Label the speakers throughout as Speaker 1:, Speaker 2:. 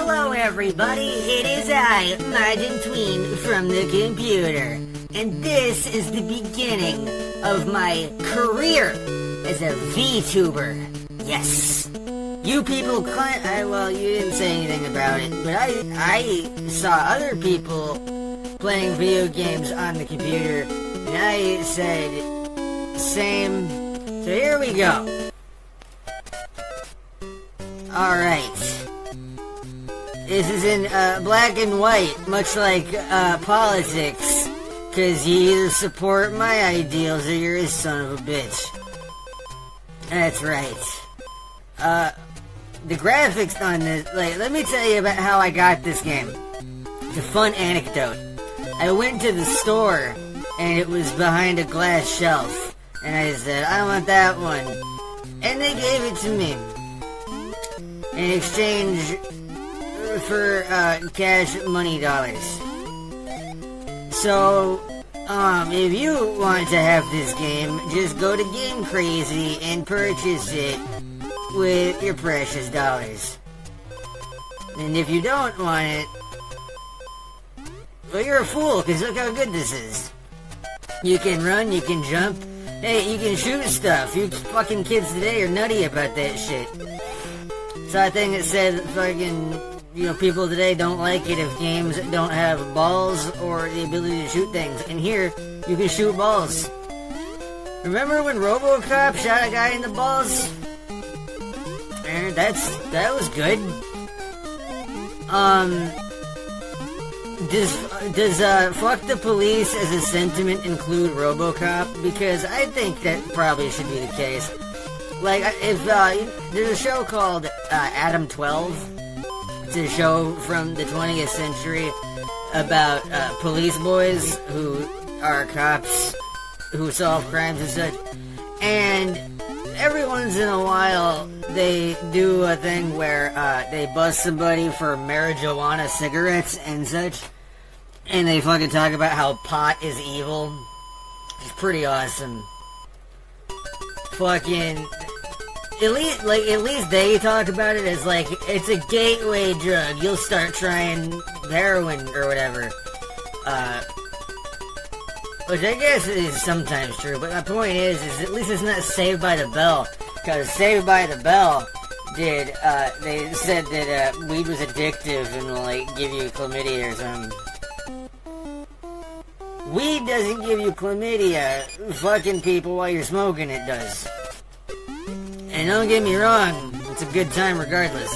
Speaker 1: Hello everybody, it is I, Margin Tween from the computer, and this is the beginning of my career as a VTuber. Yes. You people well, you didn't say anything about it, but I saw other people playing video games on the computer, and I said, same. So here we go. Alright. This is in black and white, much like politics, because you either support my ideals or you're a son of a bitch. That's right. The graphics on this, let me tell you about how I got this game. It's a fun anecdote. I went to the store, and it was behind a glass shelf, and I said, I want that one. And they gave it to me. In exchange for cash money dollars. So, if you want to have this game, just go to Game Crazy and purchase it with your precious dollars. And if you don't want it, well, you're a fool, because look how good this is. You can run, you can jump, hey, you can shoot stuff. You fucking kids today are nutty about that shit. Saw a thing that said fucking, people today don't like it if games don't have balls or the ability to shoot things. And here, you can shoot balls. Remember when RoboCop shot a guy in the balls? And that was good. Does fuck the police as a sentiment include RoboCop? Because I think that probably should be the case. Like, if, there's a show called, Adam 12. It's a show from the 20th century about, police boys who are cops who solve crimes and such. And every once in a while, they do a thing where, they bust somebody for marijuana cigarettes and such. And they fucking talk about how pot is evil. It's pretty awesome. Fucking, at least they talk about it as like, it's a gateway drug. You'll start trying heroin or whatever. Which I guess is sometimes true, but my point is at least it's not Saved by the Bell. Because Saved by the Bell they said that, weed was addictive and will, give you chlamydia or something. Weed doesn't give you chlamydia. Fucking people while you're smoking it does. And don't get me wrong, it's a good time regardless.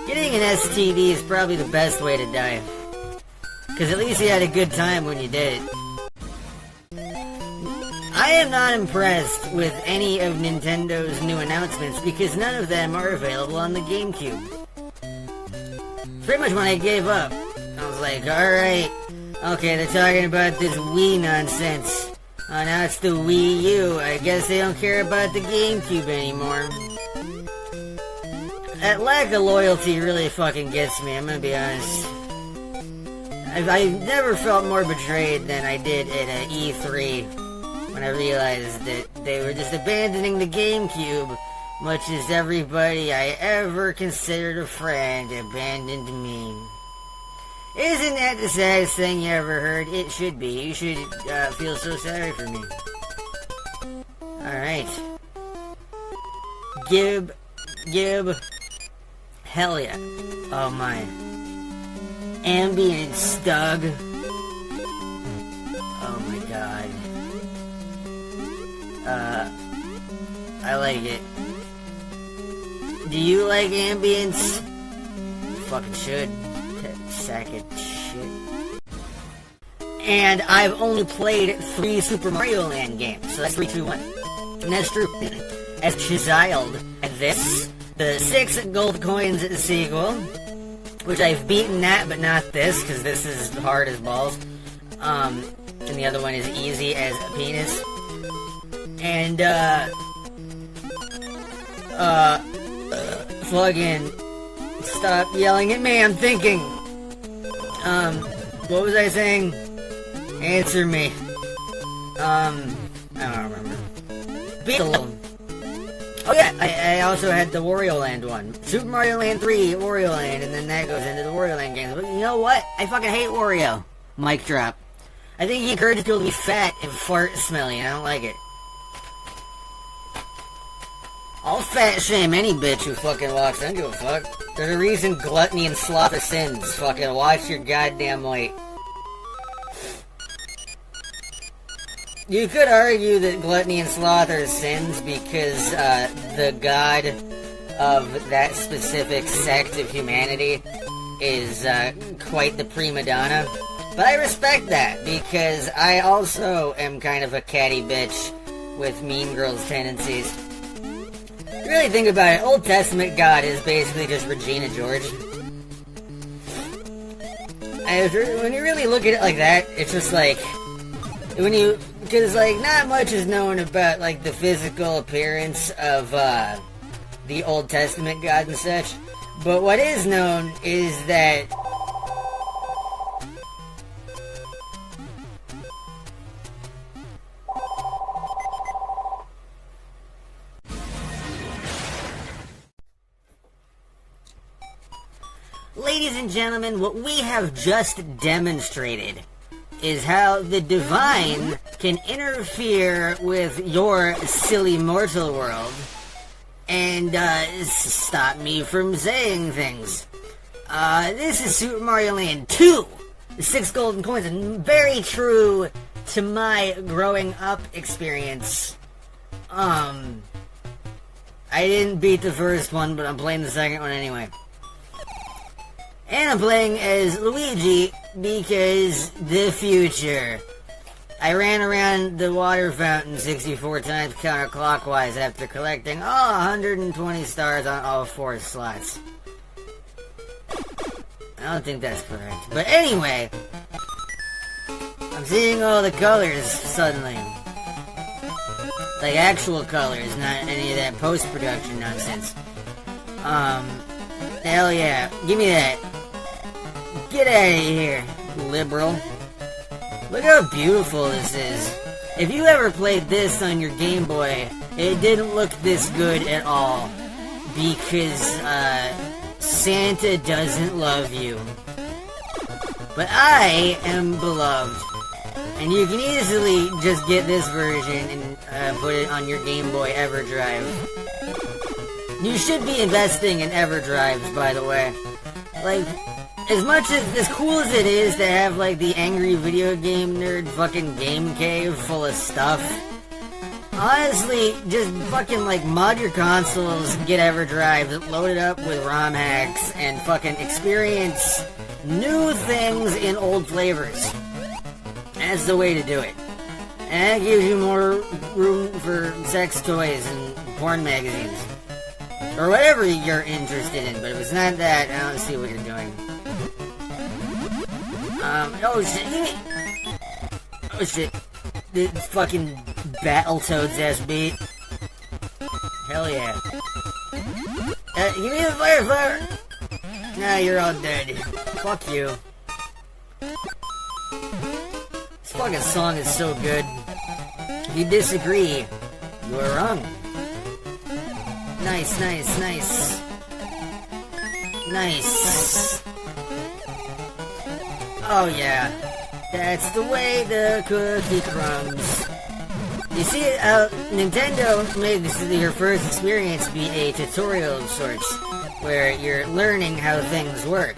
Speaker 1: Getting an STD is probably the best way to die. Because at least you had a good time when you did it. I am not impressed with any of Nintendo's new announcements because none of them are available on the GameCube. Pretty much when I gave up, I was like, alright, okay, they're talking about this Wii nonsense. Oh, now it's the Wii U. I guess they don't care about the GameCube anymore. That lack of loyalty really fucking gets me, I'm gonna be honest. I've never felt more betrayed than I did at E3 when I realized that they were just abandoning the GameCube, much as everybody I ever considered a friend abandoned me. Isn't that the saddest thing you ever heard? It should be. You should feel so sorry for me. Alright. Gib. Hell yeah. Oh my. Ambient Stug. Oh my god. I like it. Do you like ambience? You fucking should. Sack of shit. And I've only played 3 Super Mario Land games, so that's 3, 2, 1. And that's true. As chiseled at this, the 6 gold coins sequel, which I've beaten that, but not this, because this is hard as balls. And the other one is easy as a penis. And, fucking, stop yelling at me, I'm thinking. What was I saying? Answer me. I don't remember. Beetle. Oh yeah, I also had the Wario Land one. Super Mario Land 3, Wario Land, and then that goes into the Wario Land games. But you know what? I fucking hate Wario. Mic drop. I think he encourages people to be fat and fart smelly, and I don't like it. I'll fat shame any bitch who fucking walks. I don't give a fuck. There's a reason gluttony and sloth are sins. Fucking watch your goddamn weight. You could argue that gluttony and sloth are sins because the god of that specific sect of humanity is quite the prima donna. But I respect that because I also am kind of a catty bitch with mean girls tendencies. If you really think about it, Old Testament God is basically just Regina George. When you really look at it like that, it's just like, because like not much is known about like the physical appearance of the Old Testament God and such, but what is known is that ladies and gentlemen, what we have just demonstrated is how the divine can interfere with your silly mortal world and stop me from saying things. This is Super Mario Land 2, the 6 golden coins, and very true to my growing up experience. I didn't beat the first one, but I'm playing the second one anyway. And I'm playing as Luigi because the future. I ran around the water fountain 64 times counterclockwise after collecting all 120 stars on all 4 slots. I don't think that's correct. But anyway, I'm seeing all the colors suddenly. Like actual colors, not any of that post-production nonsense. Hell yeah. Give me that. Get out of here, liberal. Look how beautiful this is. If you ever played this on your Game Boy, it didn't look this good at all. Because, Santa doesn't love you. But I am beloved. And you can easily just get this version and put it on your Game Boy EverDrive. You should be investing in EverDrives, by the way. Like, as cool as it is to have, like, the angry video game nerd fucking game cave full of stuff, honestly, just fucking, like, mod your consoles, get EverDrive, load it up with ROM hacks, and fucking experience new things in old flavors. That's the way to do it. And that gives you more room for sex toys and porn magazines. Or whatever you're interested in, but if it's not that, I don't see what you're doing. Oh shit, oh shit. The fucking Battletoads ass beat. Hell yeah. Give me the fire! Nah, you're all dead. Fuck you. This fucking song is so good. If you disagree, you are wrong. Nice, nice, nice. Nice. Oh yeah. That's the way the cookie crumbs. You see, Nintendo makes your first experience be a tutorial of sorts, where you're learning how things work.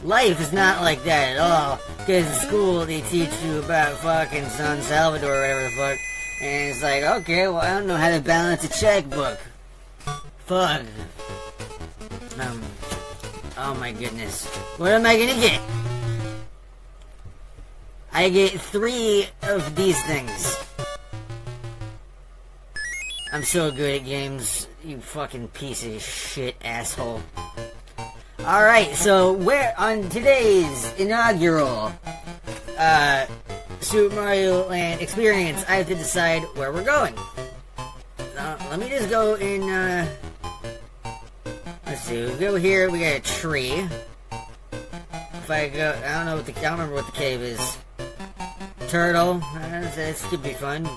Speaker 1: Life is not like that at all, because in school they teach you about fucking San Salvador or whatever the fuck, and it's like, okay, well I don't know how to balance a checkbook. Fuck. Oh my goodness. What am I gonna get? I get 3 of these things. I'm so good at games, you fucking piece of shit asshole. Alright, so on today's inaugural Super Mario Land experience, I have to decide where we're going. Let me just go in, let's see, we go here, we got a tree. If I go, I don't remember what the cave is. Turtle, this could be fun.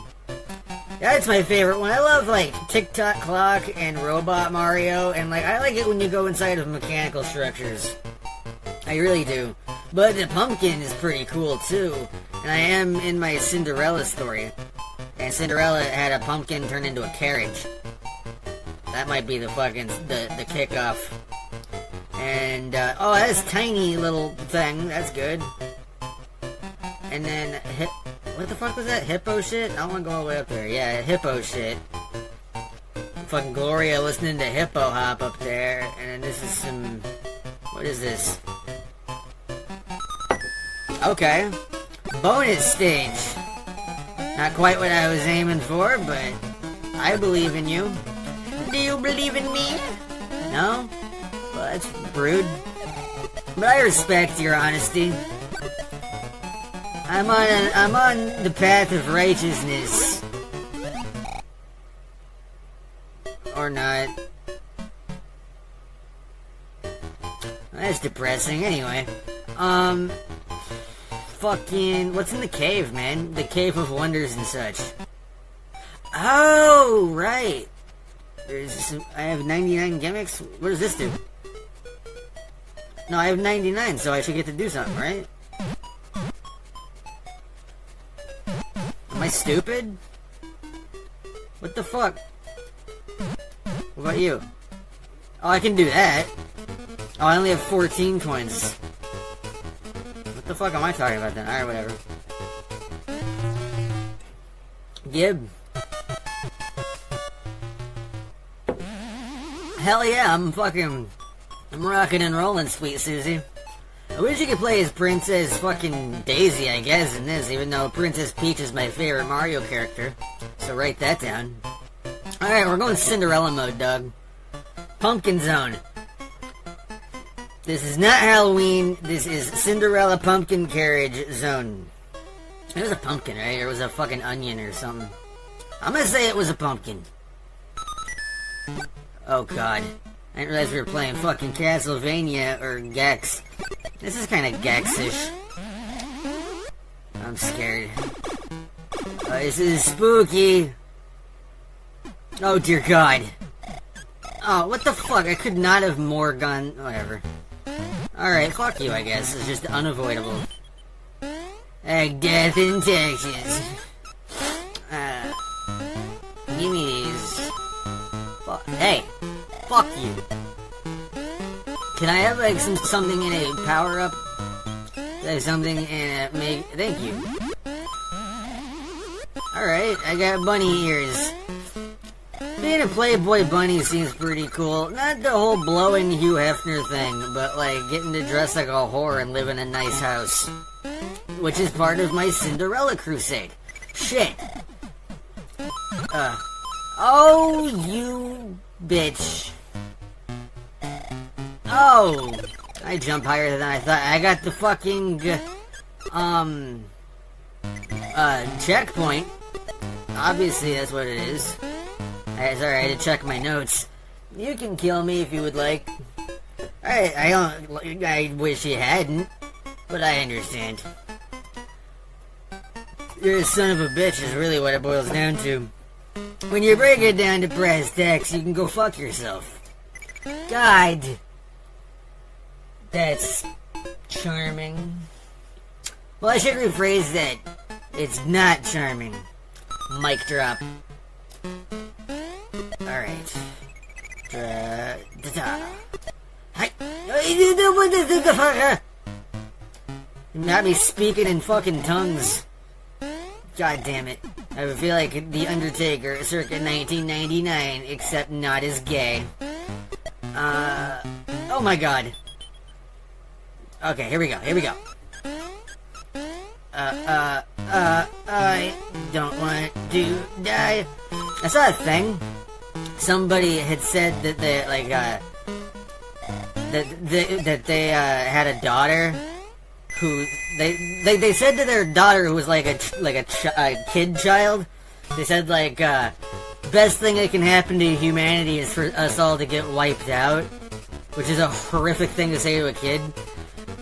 Speaker 1: That's my favorite one. I love, like, Tick-Tock Clock and Robot Mario, and, like, I like it when you go inside of mechanical structures. I really do. But the pumpkin is pretty cool, too. And I am in my Cinderella story. And Cinderella had a pumpkin turn into a carriage. That might be the fucking, the kickoff. And, oh, that's tiny little thing. That's good. And then, what the fuck was that? Hippo shit? I don't want to go all the way up there. Yeah, hippo shit. Fucking Gloria listening to Hippo Hop up there. And then this is some... What is this? Okay. Bonus stage. Not quite what I was aiming for, but I believe in you. Do you believe in me? No? Well, that's rude. But I respect your honesty. I'm on the path of righteousness. Or not. That's depressing. Anyway. Fucking... What's in the cave, man? The Cave of Wonders and such. Oh, right. There's some... I have 99 gimmicks? What does this do? No, I have 99, so I should get to do something, right? Am I stupid? What the fuck? What about you? Oh, I can do that. Oh, I only have 14 coins. What the fuck am I talking about then? Alright, whatever. Gib. Hell yeah, I'm rocking and rolling, sweet Susie. I wish you could play as Princess fucking Daisy, I guess, in this, even though Princess Peach is my favorite Mario character. So write that down. Alright, we're going Cinderella mode, dog. Pumpkin Zone. This is not Halloween, this is Cinderella Pumpkin Carriage Zone. It was a pumpkin, right? Or it was a fucking onion or something. I'm gonna say it was a pumpkin. Oh god. I didn't realize we were playing fucking Castlevania or Gex. This is kinda Gex-ish. I'm scared. This is spooky. Oh dear god. Oh, what the fuck? I could not have more gone... Whatever. Alright, fuck you, I guess. It's just unavoidable. Egg death in Texas. Give me these. Hey! Fuck you. Can I have, like, something in a power-up? Like, something in a... Thank you. Alright, I got bunny ears. Being a Playboy bunny seems pretty cool. Not the whole blowing Hugh Hefner thing, but, like, getting to dress like a whore and live in a nice house. Which is part of my Cinderella crusade. Shit. Oh, you bitch. Oh, I jumped higher than I thought. I got the fucking, checkpoint. Obviously, that's what it is. Sorry, I had to check my notes. You can kill me if you would like. I wish you hadn't, but I understand. You're a son of a bitch is really what it boils down to. When you break it down to brass tacks, you can go fuck yourself. God. That's charming. Well, I should rephrase that. It's not charming. Mic drop. Alright. Hi. Not me speaking in fucking tongues. God damn it. I feel like The Undertaker circa 1999, except not as gay. Oh my god. Okay, here we go. I don't want to die. I saw a thing. Somebody had said that they, like, that they had a daughter who, they said to their daughter who was like a kid child, they said, like, best thing that can happen to humanity is for us all to get wiped out, which is a horrific thing to say to a kid,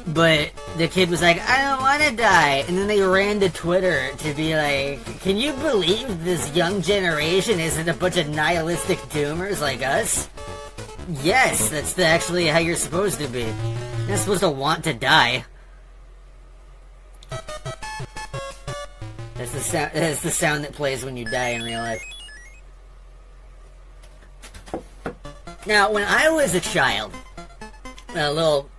Speaker 1: but the kid was like, I don't want to die. And then they ran to Twitter to be like, can you believe this young generation isn't a bunch of nihilistic doomers like us? Yes, that's actually how you're supposed to be. You're not supposed to want to die. That's the sound that plays when you die in real life. Now, when I was a child, a little,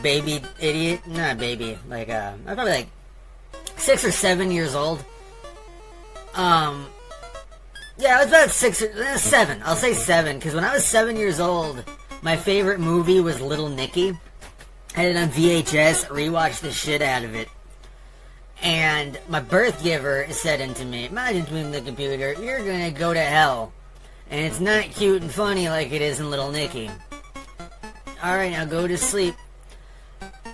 Speaker 1: baby idiot, not baby, like, I'm probably like 6 or 7 years old. Yeah, I was about 7. I'll say 7, because when I was 7 years old, my favorite movie was Little Nicky. I had it on VHS, rewatched the shit out of it. And my birth giver said unto me, imagine between the computer, you're gonna go to hell. And it's not cute and funny like it is in Little Nicky. Alright, now go to sleep.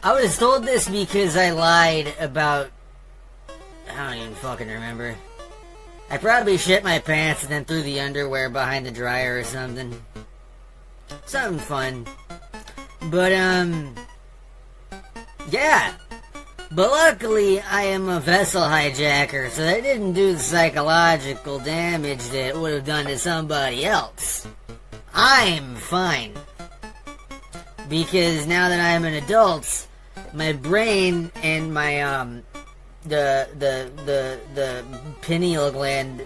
Speaker 1: I was told this because I lied about... I don't even fucking remember. I probably shit my pants and then threw the underwear behind the dryer or something. Something fun. But, yeah. But luckily, I am a vessel hijacker, so that didn't do the psychological damage that it would have done to somebody else. I'm fine. Because now that I'm an adult, my brain and my, the pineal gland,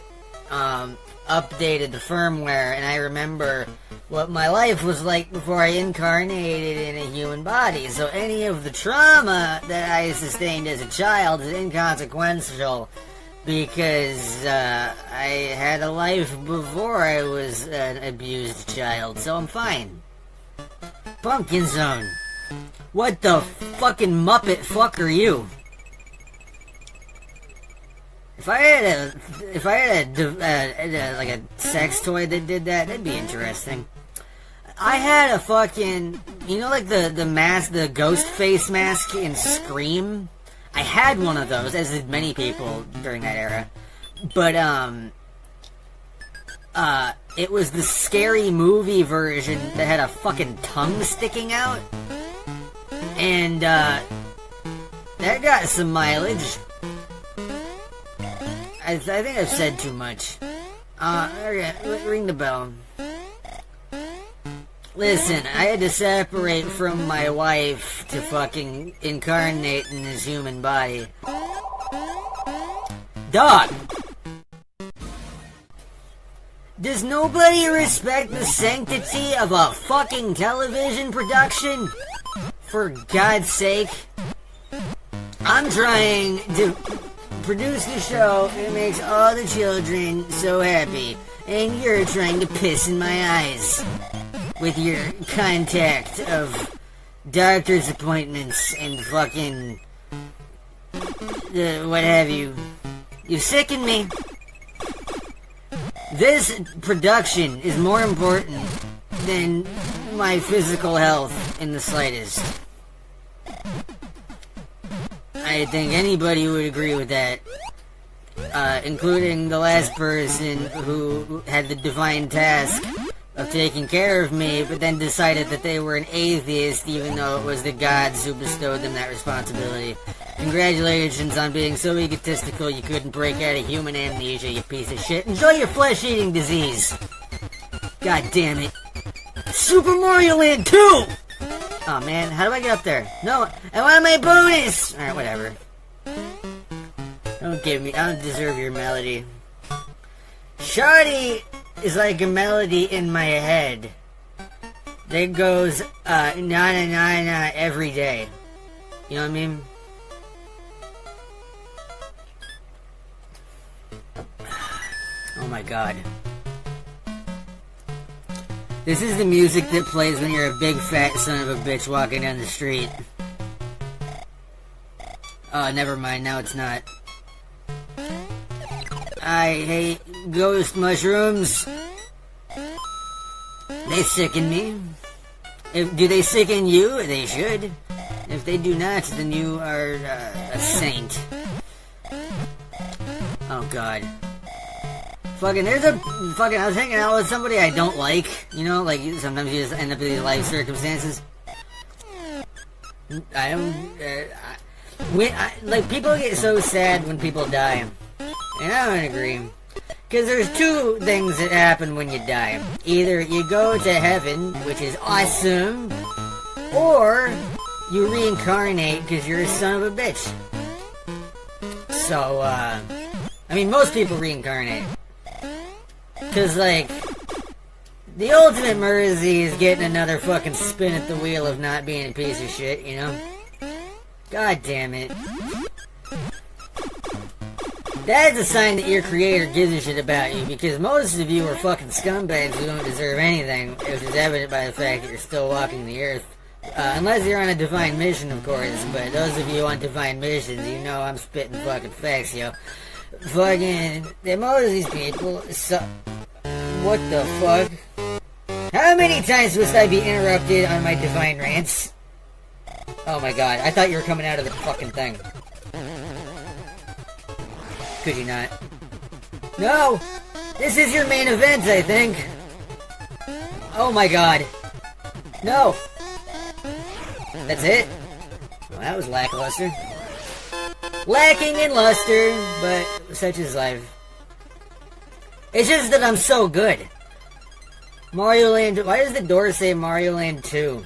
Speaker 1: updated the firmware, and I remember what my life was like before I incarnated in a human body. So any of the trauma that I sustained as a child is inconsequential because I had a life before I was an abused child, so I'm fine. Pumpkin Zone. What the fucking Muppet fuck are you? If I had like a sex toy that did that, that'd be interesting. I had a fucking, like the mask, the ghost face mask in Scream. I had one of those, as did many people during that era. But it was the Scary Movie version that had a fucking tongue sticking out, and that got some mileage. I think I've said too much. Okay, ring the bell. Listen, I had to separate from my wife to fucking incarnate in this human body. Dog! Does nobody respect the sanctity of a fucking television production? For God's sake. I'm trying to produce the show that makes all the children so happy, and you're trying to piss in my eyes with your contact of doctor's appointments and fucking what have you. You sicken me. This production is more important than my physical health in the slightest. I think anybody would agree with that, including the last person who had the divine task of taking care of me, but then decided that they were an atheist even though it was the gods who bestowed them that responsibility. Congratulations on being so egotistical you couldn't break out of human amnesia, you piece of shit. Enjoy your flesh-eating disease! God damn it. Super Mario Land 2! Oh man, how do I get up there? No, I want my bonus! Alright, whatever. Don't give me, I don't deserve your melody. Shardy is like a melody in my head that goes, na-na-na-na every day. You know what I mean? Oh my god. This is the music that plays when you're a big fat son of a bitch walking down the street. Oh, never mind, now it's not. I hate ghost mushrooms. They sicken me. Do they sicken you? They should. If they do not, then you are a saint. Oh god. Fucking, I was hanging out with somebody I don't like, like, sometimes you just end up in these life circumstances. I don't. Like, people get so sad when people die, and I don't agree. Because there's two things that happen when you die. Either you go to heaven, which is awesome, or you reincarnate because you're a son of a bitch. So, I mean, most people reincarnate. Because, like, the ultimate mercy is getting another fucking spin at the wheel of not being a piece of shit, you know? God damn it. That's a sign that your creator gives a shit about you, because most of you are fucking scumbags who don't deserve anything, which is evident by the fact that you're still walking the earth. Unless you're on a divine mission, of course, but those of you on divine missions, you know I'm spitting fucking facts, yo. Fucking, most of these people, what the fuck? How many times must I be interrupted on my divine rants? Oh my god, I thought you were coming out of the fucking thing. Could you not? No! This is your main event, I think. Oh my god. No! That's it? Well, that was lackluster. Lacking in luster, but such is life. It's just that I'm so good. Mario Land... Why does the door say Mario Land 2?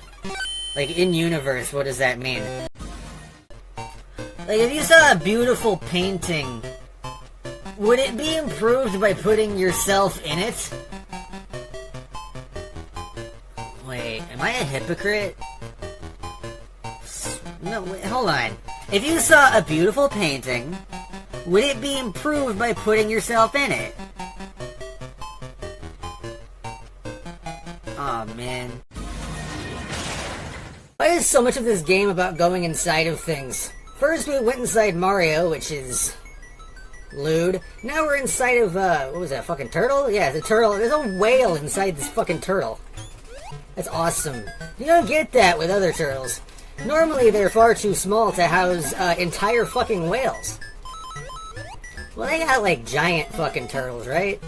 Speaker 1: Like, in-universe, what does that mean? Like, if you saw a beautiful painting, would it be improved by putting yourself in it? Wait, am I a hypocrite? No, wait, hold on. If you saw a beautiful painting, would it be improved by putting yourself in it? Aw, man. Why is so much of this game about going inside of things? First we went inside Mario, which is lewd. Now we're inside of, what was that, fucking turtle? Yeah, the turtle. There's a whale inside this fucking turtle. That's awesome. You don't get that with other turtles. Normally they're far too small to house, entire fucking whales. Well, they got, like, giant fucking turtles, right?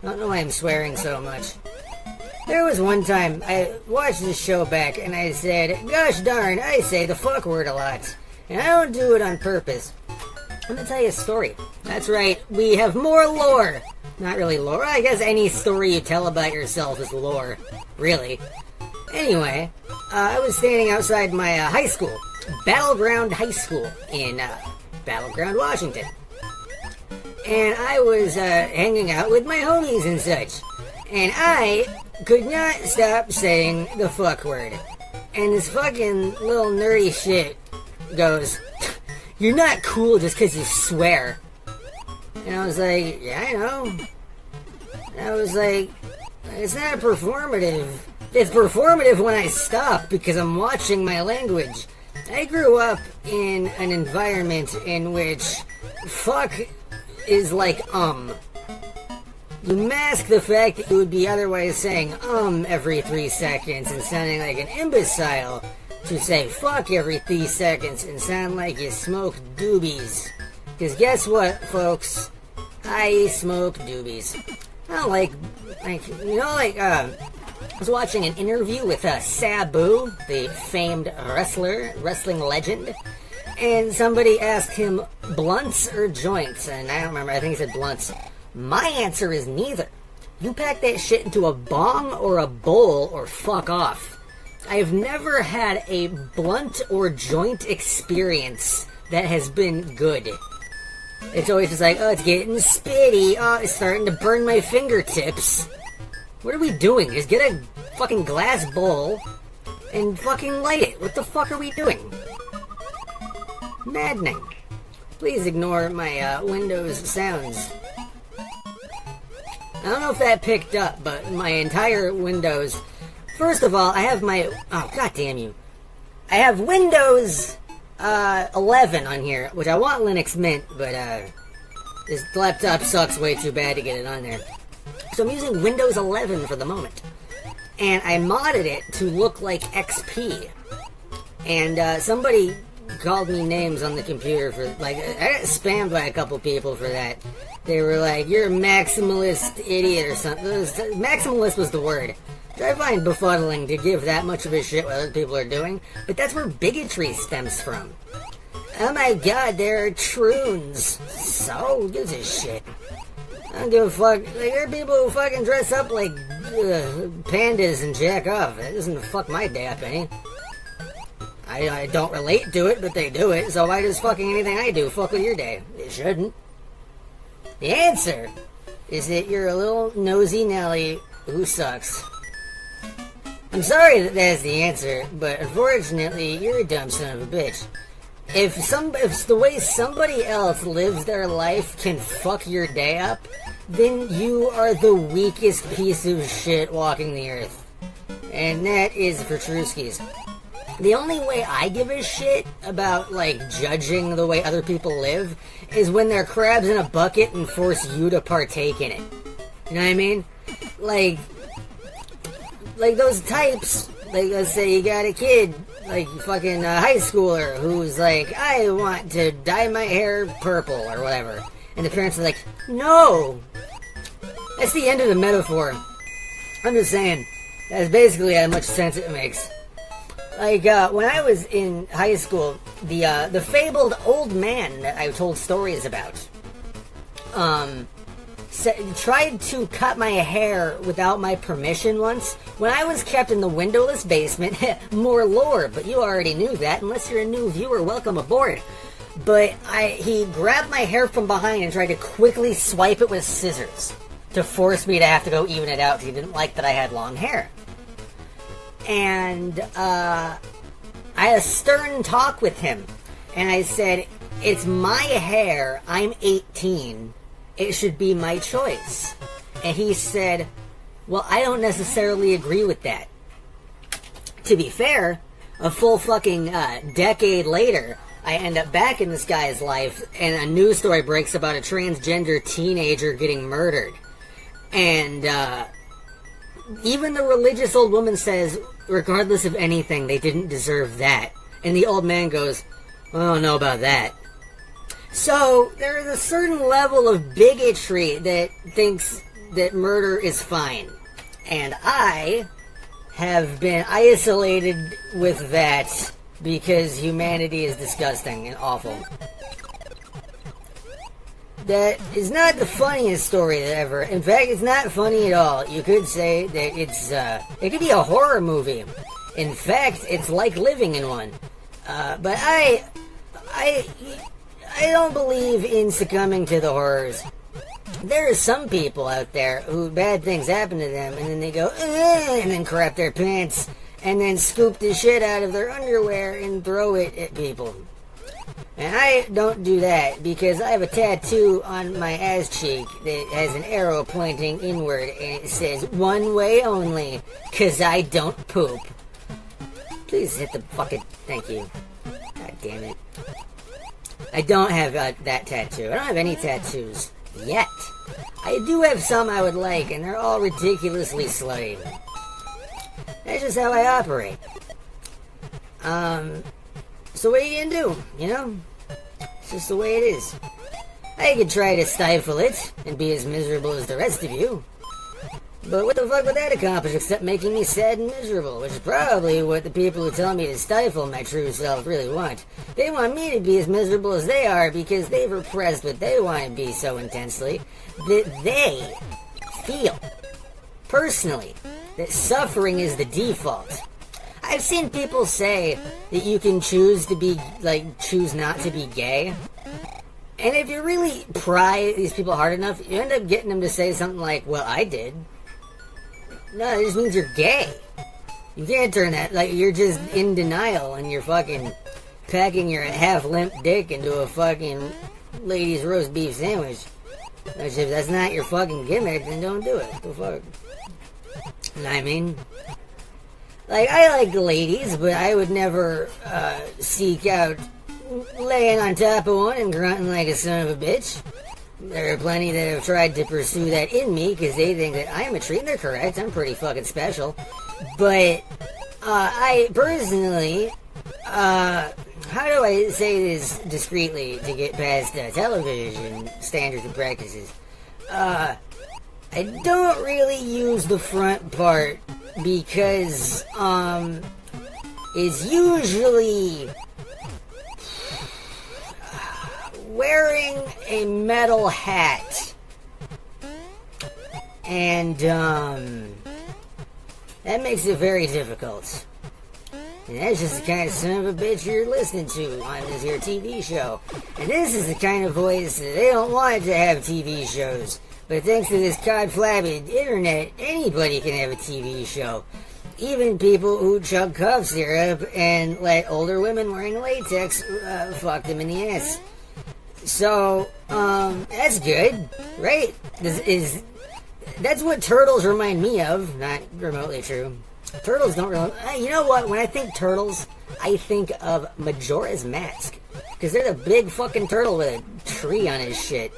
Speaker 1: I don't know why I'm swearing so much. There was one time I watched this show back and I said, gosh darn, I say the fuck word a lot. And I don't do it on purpose. I'm gonna tell you a story. That's right, we have more lore. Not really lore, I guess any story you tell about yourself is lore. Really. Anyway, I was standing outside my high school, Battleground High School in Battleground, Washington. And I was hanging out with my homies and such. And I could not stop saying the fuck word. And this fucking little nerdy shit goes, you're not cool just because you swear. And I was like, yeah, I know. And I was like, it's not performative. It's performative when I stop because I'm watching my language. I grew up in an environment in which fuck is like You mask the fact that you would be otherwise saying every 3 seconds and sounding like an imbecile to say fuck every 3 seconds and sound like you smoke doobies. Because guess what, folks? I smoke doobies. I don't like, I was watching an interview with Sabu, the famed wrestling legend, and somebody asked him blunts or joints, and I don't remember, I think he said blunts. My answer is neither. You pack that shit into a bong or a bowl or fuck off. I have never had a blunt or joint experience that has been good. It's always just like, oh, it's getting spitty, oh, it's starting to burn my fingertips. What are we doing? Just get a fucking glass bowl and fucking light it. What the fuck are we doing? Maddening. Please ignore my Windows sounds. I don't know if that picked up, but my entire Windows... First of all, I have my... Oh, goddamn you. I have Windows 11 on here, which I want Linux Mint, but this laptop sucks way too bad to get it on there. So I'm using Windows 11 for the moment. And I modded it to look like XP. And somebody called me names on the computer for, like, I got spammed by a couple people for that. They were like, you're a maximalist idiot or something. Maximalist was the word. which I find befuddling to give that much of a shit what other people are doing, but that's where bigotry stems from. Oh my god, there are troons. So, who gives a shit? I don't give a fuck. Like, there are people who fucking dress up like pandas and jack off. That doesn't fuck my day up any. I don't relate to it, but they do it, so why does fucking anything I do fuck with your day? It shouldn't. The answer is that you're a little nosy Nelly who sucks. I'm sorry that that's the answer, but unfortunately, you're a dumb son of a bitch. If the way somebody else lives their life can fuck your day up, then you are the weakest piece of shit walking the earth. And that is for Truskies. The only way I give a shit about, like, judging the way other people live is when they're crabs in a bucket and force you to partake in it. You know what I mean? Like those types, like, let's say you got a kid, like, fucking high schooler, who's like, I want to dye my hair purple, or whatever. And the parents are like, no! That's the end of the metaphor. I'm just saying, that's basically how much sense it makes. Like, when I was in high school, the fabled old man that I told stories about, tried to cut my hair without my permission once, when I was kept in the windowless basement. More lore, but you already knew that. Unless you're a new viewer, welcome aboard. But he grabbed my hair from behind and tried to quickly swipe it with scissors to force me to have to go even it out because he didn't like that I had long hair. And I had a stern talk with him, and I said, it's my hair, I'm 18, it should be my choice. And he said, well, I don't necessarily agree with that. To be fair, a full fucking decade later, I end up back in this guy's life, and a news story breaks about a transgender teenager getting murdered. And even the religious old woman says, regardless of anything, they didn't deserve that. And the old man goes, well, I don't know about that. So, there is a certain level of bigotry that thinks that murder is fine. And I have been isolated with that because humanity is disgusting and awful. That is not the funniest story ever. In fact, it's not funny at all. You could say that it could be a horror movie. In fact, it's like living in one. But I don't believe in succumbing to the horrors. There are some people out there who bad things happen to them, and then they go, and then crap their pants, and then scoop the shit out of their underwear and throw it at people. And I don't do that because I have a tattoo on my ass cheek that has an arrow pointing inward, and it says, one way only, 'cause I don't poop. Please hit the fucking... Thank you. God damn it. I don't have that tattoo. I don't have any tattoos. Yet. I do have some I would like, and they're all ridiculously slutty. That's just how I operate. So what are you gonna do, you know? It's just the way it is. I could try to stifle it and be as miserable as the rest of you. But what the fuck would that accomplish except making me sad and miserable? Which is probably what the people who tell me to stifle my true self really want. They want me to be as miserable as they are because they've repressed what they want to be so intensely that they feel, personally, that suffering is the default. I've seen people say that you can choose not to be gay. And if you really pry these people hard enough, you end up getting them to say something like, well, I did. No, it just means you're gay. You can't turn that, like, you're just in denial and you're fucking packing your half-limp dick into a fucking ladies' roast beef sandwich. Which, if that's not your fucking gimmick, then don't do it. What the fuck? You know what I mean? Like, I like the ladies, but I would never seek out laying on top of one and grunting like a son of a bitch. There are plenty that have tried to pursue that in me because they think that I'm a treat, and they're correct. I'm pretty fucking special. But I personally, how do I say this discreetly to get past television standards and practices? I don't really use the front part because, is usually wearing a metal hat. And, that makes it very difficult. And that's just the kind of son of a bitch you're listening to on this here TV show. And this is the kind of voice that they don't want to have TV shows. But thanks to this cod-flabbed internet, anybody can have a TV show. Even people who chug cough syrup and let older women wearing latex fuck them in the ass. So, that's good, right? That's what turtles remind me of. Not remotely true. Turtles don't really... You know what? When I think turtles, I think of Majora's Mask. Because they're the big fucking turtle with a tree on his shit.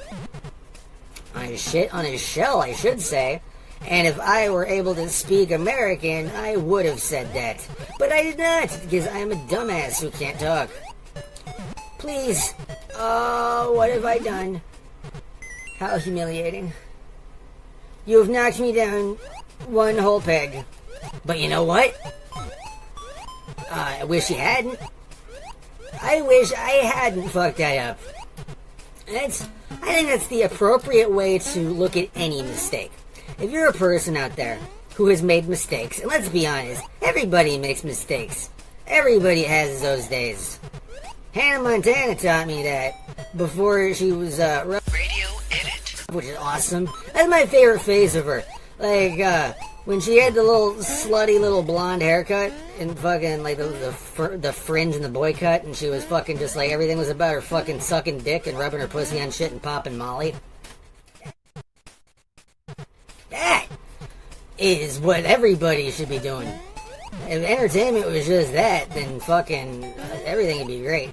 Speaker 1: On his shell, I should say. And if I were able to speak American, I would have said that. But I did not, because I am a dumbass who can't talk. Please. Oh, what have I done? How humiliating. You have knocked me down one whole peg. But you know what? I wish you hadn't. I wish I hadn't fucked that up. I think that's the appropriate way to look at any mistake. If you're a person out there who has made mistakes, and let's be honest, everybody makes mistakes. Everybody has those days. Hannah Montana taught me that before she was radio edit, which is awesome. That's my favorite phase of her. Like when she had the little slutty little blonde haircut and fucking like the fringe and the boy cut, and she was fucking just like everything was about her fucking sucking dick and rubbing her pussy on shit and popping Molly. That is what everybody should be doing. If entertainment was just that, then fucking everything would be great.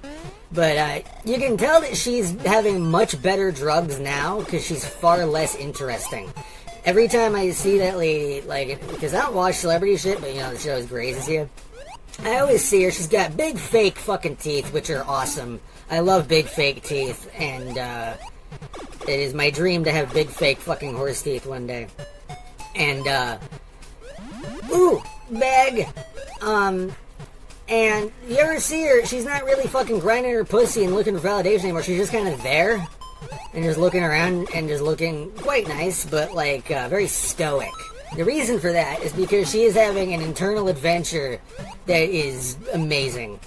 Speaker 1: But you can tell that she's having much better drugs now because she's far less interesting. Every time I see that lady, like, because I don't watch celebrity shit, but you know, the show is grazes you. I always see her. She's got big fake fucking teeth, which are awesome. I love big fake teeth, and it is my dream to have big fake fucking horse teeth one day. And, ooh, bag. And you ever see her, she's not really fucking grinding her pussy and looking for validation anymore. She's just kind of there and just looking around and just looking quite nice, but like very stoic. The reason for that is because she is having an internal adventure that is amazing.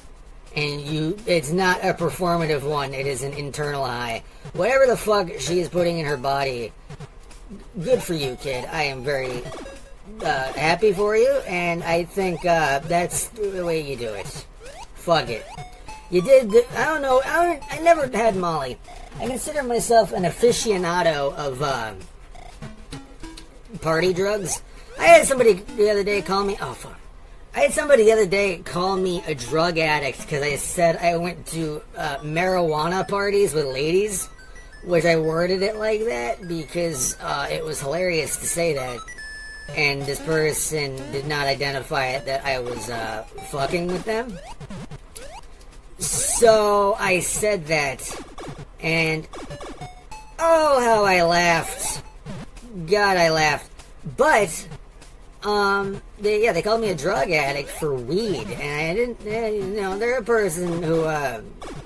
Speaker 1: And it's not a performative one, it is an internal high. Whatever the fuck she is putting in her body, good for you, kid. I am very happy for you, and I think that's the way you do it. Fuck it. You did, I never had Molly. I consider myself an aficionado of party drugs. I had somebody the other day call me, I had somebody the other day call me a drug addict because I said I went to marijuana parties with ladies, which I worded it like that because it was hilarious to say that. And this person did not identify it that I was fucking with them. So I said that, and oh, how I laughed. God, I laughed. But they called me a drug addict for weed, and I didn't. They're a person who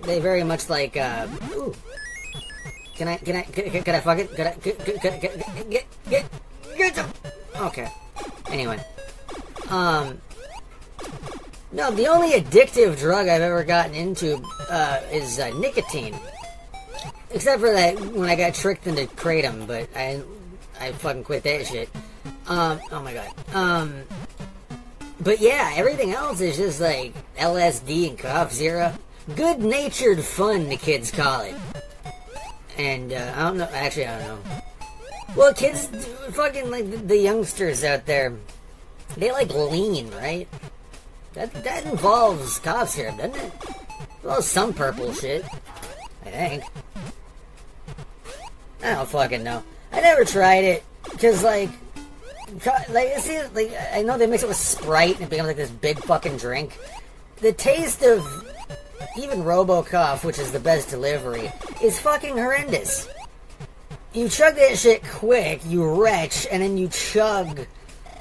Speaker 1: they very much like. Ooh, can I fuck it? Get some. Okay. Anyway. No, the only addictive drug I've ever gotten into is nicotine. Except for that when I got tricked into kratom, but I fucking quit that shit. Oh my god. But yeah, everything else is just like LSD and cough syrup. Good-natured fun, the kids call it. And I don't know. Actually, I don't know. Well, kids, fucking like the youngsters out there, they like lean, right? That involves cough syrup, doesn't it? Well, some purple shit, I think. I don't fucking know. I never tried it because, like, I know they mix it with Sprite and it becomes like this big fucking drink. The taste of even RoboCough, which is the best delivery, is fucking horrendous. You chug that shit quick, you retch, and then you chug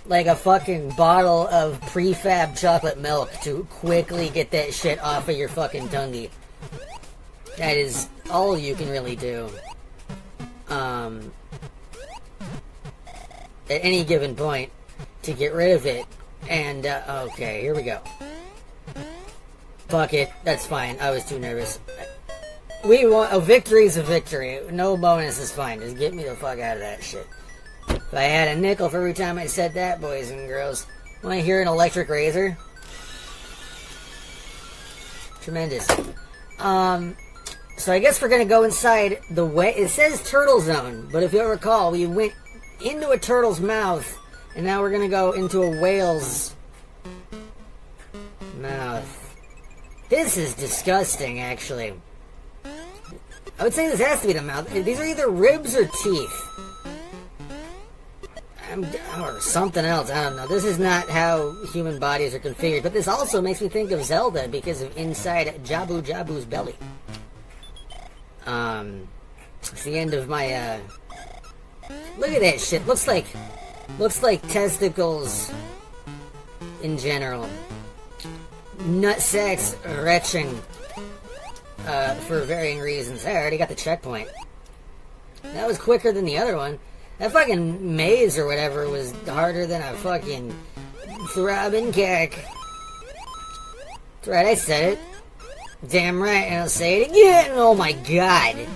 Speaker 1: like a fucking bottle of prefab chocolate milk to quickly get that shit off of your fucking tongue. That is all you can really do. At any given point to get rid of it. And, okay, here we go. Fuck it, that's fine. I was too nervous. We want a victory's a victory. No bonus is fine. Just get me the fuck out of that shit. If I had a nickel for every time I said that, boys and girls. Want to hear an electric razor? Tremendous. So I guess we're gonna go inside the way. It says turtle zone, but if you'll recall, we went into a turtle's mouth, and now we're gonna go into a whale's mouth. This is disgusting, actually. I would say this has to be the mouth. These are either ribs or teeth. Or something else, I don't know. This is not how human bodies are configured, but this also makes me think of Zelda because of inside Jabu Jabu's belly. It's the end of my, look at that shit. Looks like testicles in general. Nutsacks retching, for varying reasons. I already got the checkpoint. That was quicker than the other one. That fucking maze or whatever was harder than a fucking throbbing cack. That's right, I said it. Damn right, and I'll say it again. Oh my god.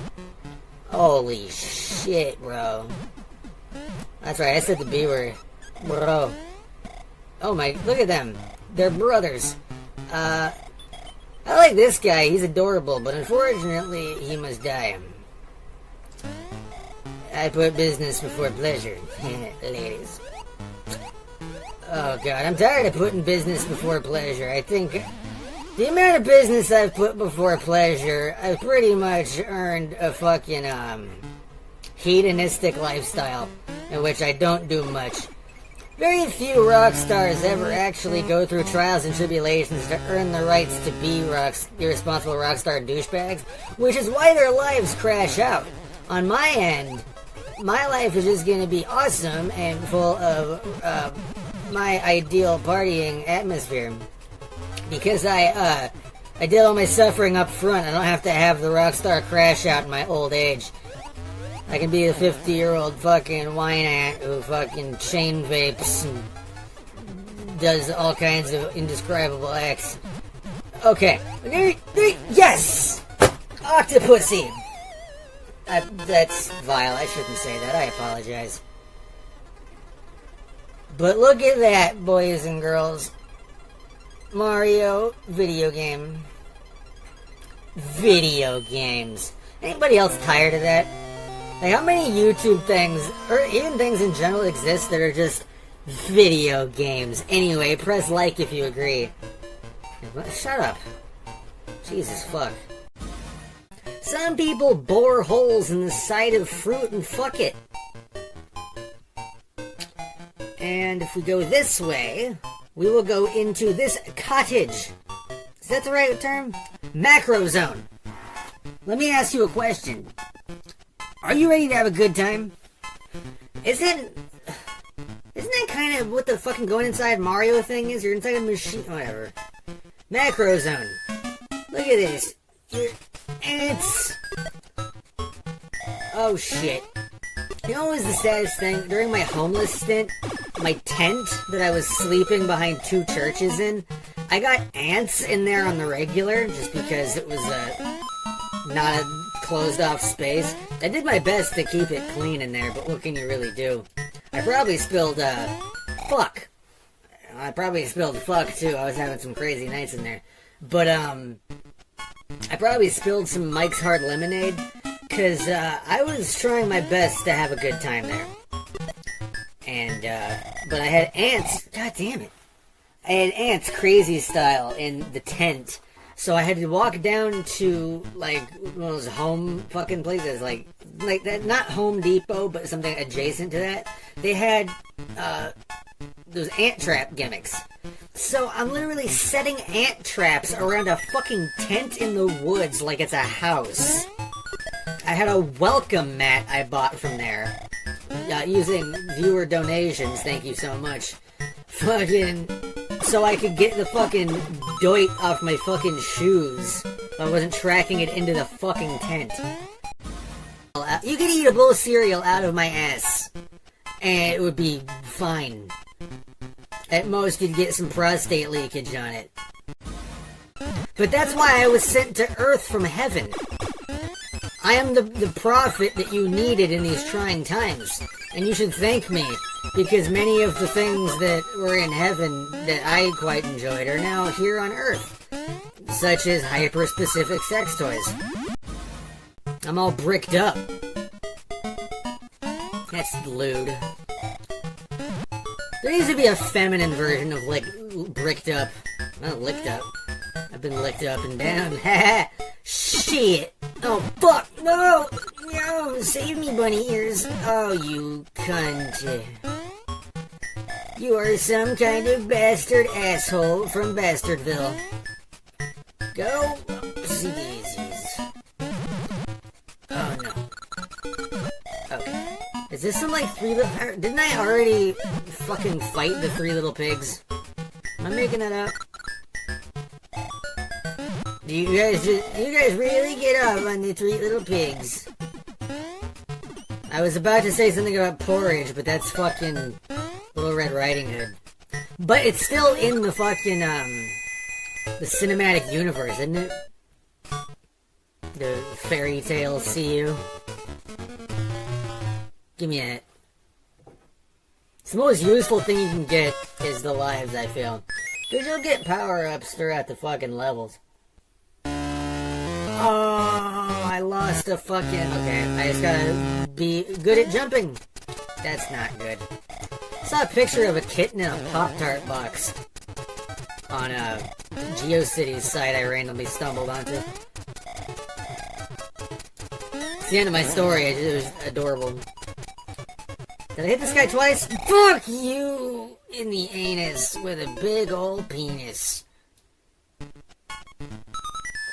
Speaker 1: Holy shit, bro. That's right, I said the B word. Bro. Oh my, look at them. They're brothers. I like this guy, he's adorable, but unfortunately, he must die. I put business before pleasure, ladies. Oh god, I'm tired of putting business before pleasure. I think the amount of business I've put before pleasure, I've pretty much earned a fucking, hedonistic lifestyle, in which I don't do much. Very few rock stars ever actually go through trials and tribulations to earn the rights to be irresponsible rock star douchebags, which is why their lives crash out. On my end, my life is just gonna be awesome and full of, my ideal partying atmosphere. Because I did all my suffering up front, I don't have to have the rock star crash out in my old age. I can be a 50-year-old fucking wine ant who fucking chain vapes and does all kinds of indescribable acts. Okay. Yes! Octopussy! That's vile. I shouldn't say that. I apologize. But look at that, boys and girls. Mario video game. Video games. Anybody else tired of that? Like, how many YouTube things, or even things in general, exist that are just video games? Anyway, press like if you agree. Shut up. Jesus fuck. Some people bore holes in the side of fruit and fuck it. And if we go this way, we will go into this cottage. Is that the right term? Macro zone. Let me ask you a question. Are you ready to have a good time? Isn't that kind of what the fucking going inside Mario thing is? You're inside a machine, whatever. Macro zone. Look at this. Ants. Oh shit. You know what was the saddest thing? During my homeless stint, my tent that I was sleeping behind two churches in, I got ants in there on the regular, just because it was not a closed off space. I did my best to keep it clean in there, but what can you really do? I probably spilled, fuck. I probably spilled fuck too. I was having some crazy nights in there. But, I probably spilled some Mike's Hard Lemonade, because, I was trying my best to have a good time there. And, but I had ants, god damn it. I had ants crazy style in the tent. So I had to walk down to, like, one of those home fucking places, like that, not Home Depot, but something adjacent to that. They had, those ant trap gimmicks. So I'm literally setting ant traps around a fucking tent in the woods like it's a house. I had a welcome mat I bought from there. using viewer donations, thank you so much. Fucking, so I could get the fucking doit off my fucking shoes. If I wasn't tracking it into the fucking tent. You could eat a bowl of cereal out of my ass, and it would be fine. At most, you'd get some prostate leakage on it. But that's why I was sent to Earth from heaven. I am the prophet that you needed in these trying times. And you should thank me, because many of the things that were in heaven that I quite enjoyed are now here on Earth. Such as hyper-specific sex toys. I'm all bricked up. That's lewd. There needs to be a feminine version of, like, bricked up. Not licked up. I've been licked up and down. Haha! Shit! Oh, fuck! No! No! Save me, bunny ears! Oh, you cunt. You are some kind of bastard asshole from Bastardville. Go! See daisies. Oh, no. Okay. Is this some, like, didn't I already fucking fight the 3 little pigs? Am I making that up? Do you guys really get up on the 3 little pigs? I was about to say something about porridge, but that's fucking Little Red Riding Hood. But it's still in the fucking, the cinematic universe, isn't it? The fairy tale see you. Give me that. It's the most useful thing you can get is the lives, I feel. Because you'll get power-ups throughout the fucking levels. Oh, I lost a fucking... Okay, I just gotta be good at jumping. That's not good. I saw a picture of a kitten in a Pop-Tart box on a GeoCities site I randomly stumbled onto. It's the end of my story. It was adorable. Did I hit this guy twice? Fuck you in the anus with a big old penis.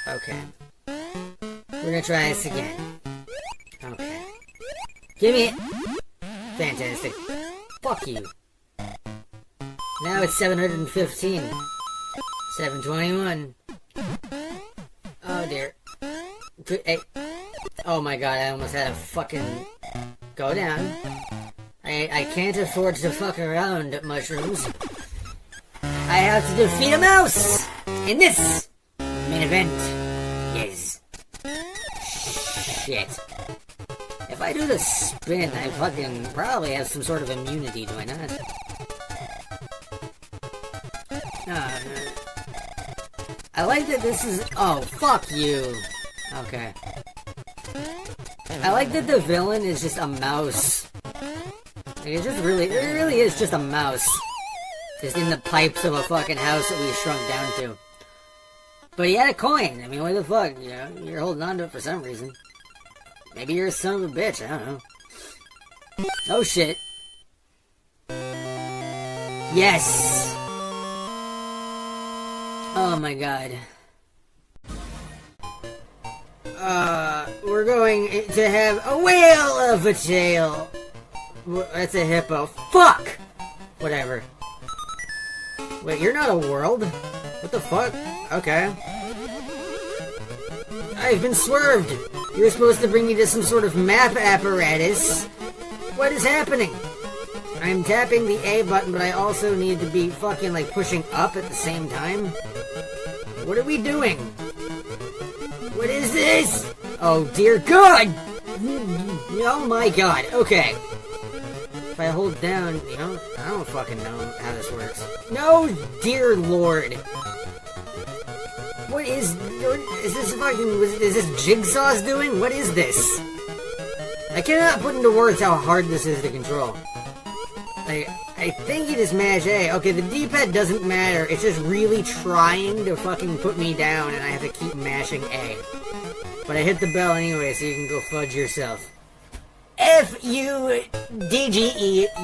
Speaker 1: Okay. We're gonna try this again. Okay. Give me it! Fantastic. Fuck you. Now it's 715. 721. Oh dear. Hey. Oh my god, I almost had a fucking... Go down. I can't afford to fuck around, mushrooms. I have to defeat a mouse! In this main event. Yes. Shit. If I do the spin, I fucking probably have some sort of immunity, do I not? I like that this is... Oh, fuck you. Okay. I like that the villain is just a mouse. Like, it really is just a mouse. Just in the pipes of a fucking house that we shrunk down to. But he had a coin. I mean, what the fuck? You know, you're holding on to it for some reason. Maybe you're a son of a bitch. I don't know. Oh, shit. Yes! Oh, my God. We're going to have a whale of a tail. That's a hippo. Fuck! Whatever. Wait, you're not a world? What the fuck? Okay. I've been swerved. You're supposed to bring me to some sort of map apparatus. What is happening? I'm tapping the A button, but I also need to be fucking, like, pushing up at the same time. What are we doing? What is this? Oh, dear God! Oh, my God. Okay. If I hold down, you know, I don't fucking know how this works. No, dear Lord. What is this fucking, is this Jigsaw's doing? What is this? I cannot put into words how hard this is to control. I think you just mash A. Okay, the D-pad doesn't matter. It's just really trying to fucking put me down, and I have to keep mashing A. But I hit the bell anyway, so you can go fudge yourself. F-U-D-G-E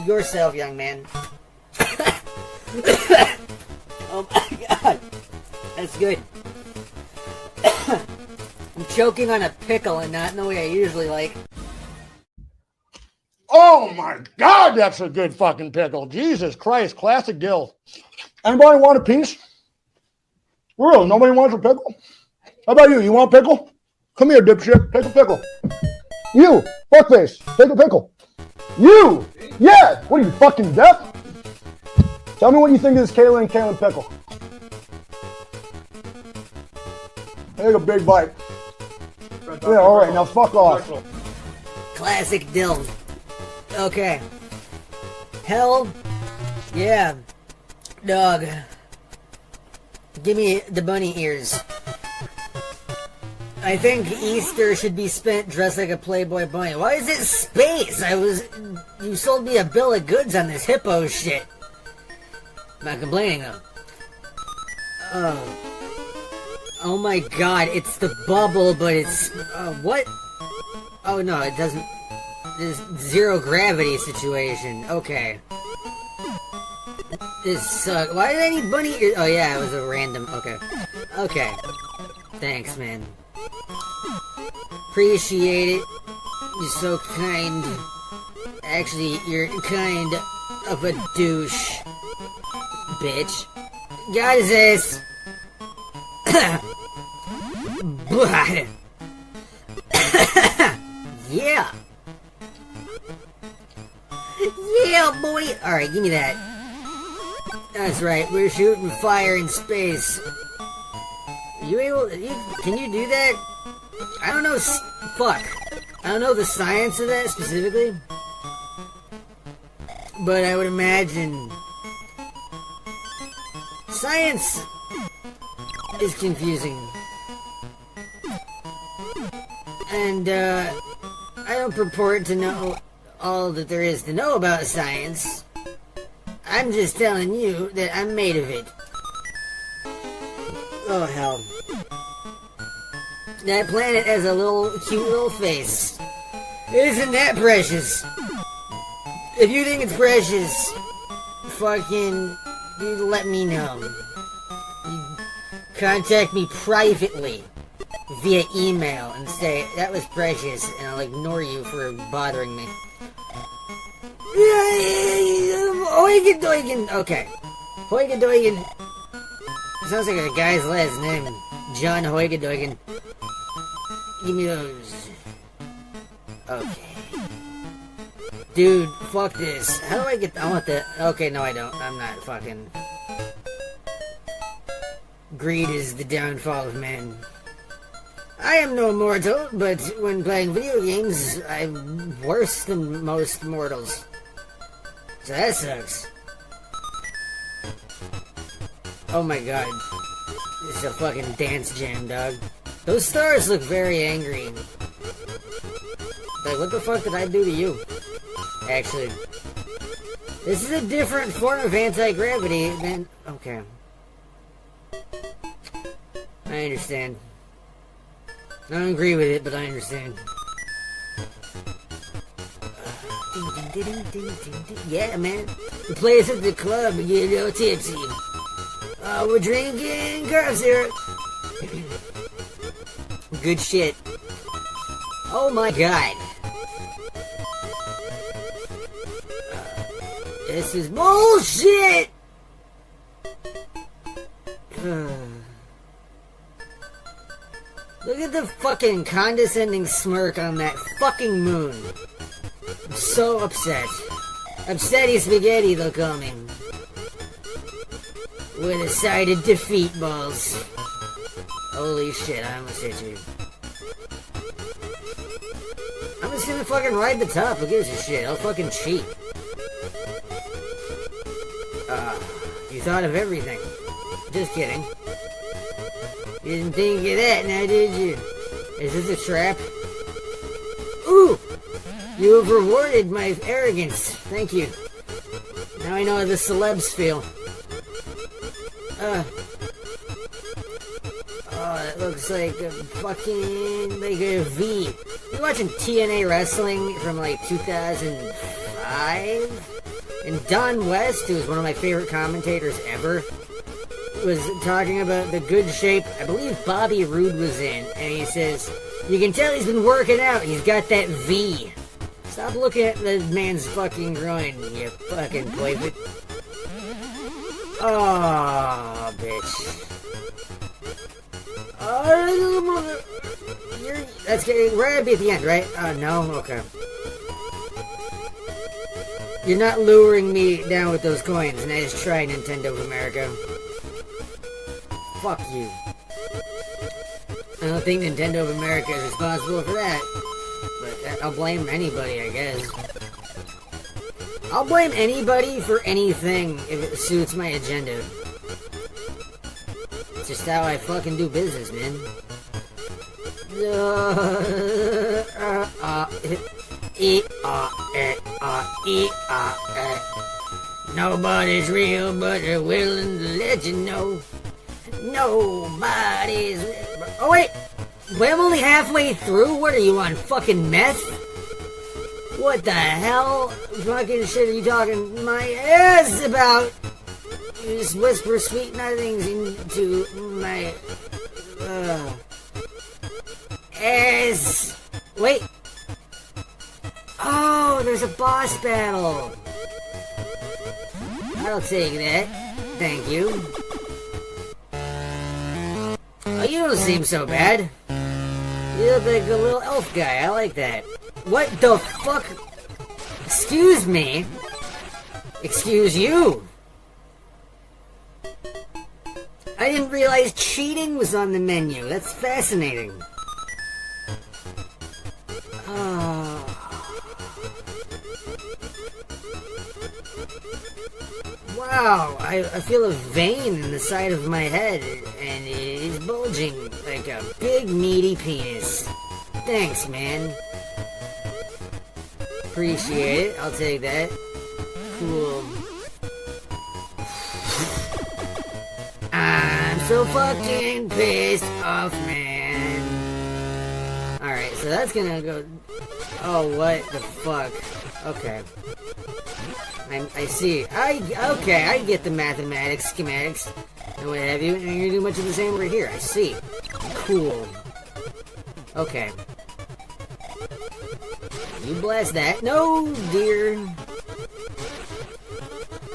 Speaker 1: yourself, young man. Oh my God. That's good. I'm choking on a pickle and not in the way I usually like.
Speaker 2: Oh my God, that's a good fucking pickle. Jesus Christ, classic Dill. Anybody want a piece? Real, nobody wants a pickle? How about you? You want a pickle? Come here, dipshit. Take a pickle. You, fuckface, take a pickle. You, yeah. What are you, fucking deaf? Tell me what you think of this Kayla and Kayla pickle. Take a big bite. Yeah, all right, now fuck off.
Speaker 1: Classic Dill. Okay. Hell, yeah. Dog. Give me the bunny ears. I think Easter should be spent dressed like a Playboy bunny. Why is it space? You sold me a bill of goods on this hippo shit. I'm not complaining though. Oh my God, it's the bubble, but it's, what? Oh no, it doesn't, this zero gravity situation, okay. This sucks. Why did I need bunny ears? Oh yeah, it was a random, okay. Okay. Thanks, man. Appreciate it. You're so kind. Actually, you're kind of a douche. Bitch. Got his ass. Yeah. Yeah, boy. Alright, give me that. That's right, we're shooting fire in space. You able? Can you do that? I don't know. Fuck. I don't know the science of that specifically, but I would imagine science is confusing, and I don't purport to know all that there is to know about science. I'm just telling you that I'm made of it. Oh hell. That planet has a cute little face. Isn't that precious? If you think it's precious, fucking, you let me know. You contact me privately via email and say, that was precious, and I'll ignore you for bothering me. Hoigadoigan. Okay. Hoigadoigan. Sounds like a guy's last name. John Hoigadoigan. Give me those. Okay. Dude, fuck this. How do I get... I want that. Okay, no I don't. I'm not fucking... Greed is the downfall of man. I am no mortal, but when playing video games, I'm worse than most mortals. So that sucks. Oh my god. This is a fucking dance jam, dog. Those stars look very angry. Like, what the fuck did I do to you? Actually. This is a different form of anti-gravity than... Okay. I understand. I don't agree with it, but I understand. Yeah, man. We play this at the club and get a little tipsy. We're drinking cough syrup. Good shit. Oh my god. This is bullshit! Look at the fucking condescending smirk on that fucking moon. I'm so upset. Upsetty spaghetti, they'll call me. With a side of defeat balls. Holy shit, I almost hit you. I'm just gonna fucking ride the top, who gives a shit? I'll fucking cheat. You thought of everything. Just kidding. You didn't think of that now, did you? Is this a trap? Ooh! You have rewarded my arrogance. Thank you. Now I know how the celebs feel. Oh, it looks like a fucking... like a V. You watching TNA wrestling from like 2005? And Don West, who is one of my favorite commentators ever, was talking about the good shape. I believe Bobby Roode was in, and he says, you can tell he's been working out. He's got that V. Stop looking at the man's fucking groin, you fucking boyfriend. Oh, bitch. That's getting right at the end, right? No? Okay. You're not luring me down with those coins. Nice try, Nintendo of America. Fuck you. I don't think Nintendo of America is responsible for that. But I'll blame anybody, I guess. I'll blame anybody for anything if it suits my agenda. It's just how I fucking do business, man. Nobody's real, but they're willing to let you know. Nobody's... Oh, wait! Wait, I'm only halfway through? What are you on, fucking meth? What the hell? Fucking shit are you talking my ass about? You just whisper sweet nothings into my... ass. Wait. Oh, there's a boss battle. I'll take that. Thank you. Oh, you don't seem so bad. You look like a little elf guy. I like that. What the fuck? Excuse me? Excuse you? I didn't realize cheating was on the menu. That's fascinating. Wow, I feel a vein in the side of my head, and it is bulging like a big meaty penis. Thanks, man. Appreciate it. I'll take that. Cool. I'm so fucking pissed off, man. Alright, so that's gonna go... Oh, what the fuck? Okay. I see. Okay, I get the mathematics, schematics, and what have you, and you're gonna do much of the same over here. I see. Cool. Okay. You blast that. No, dear.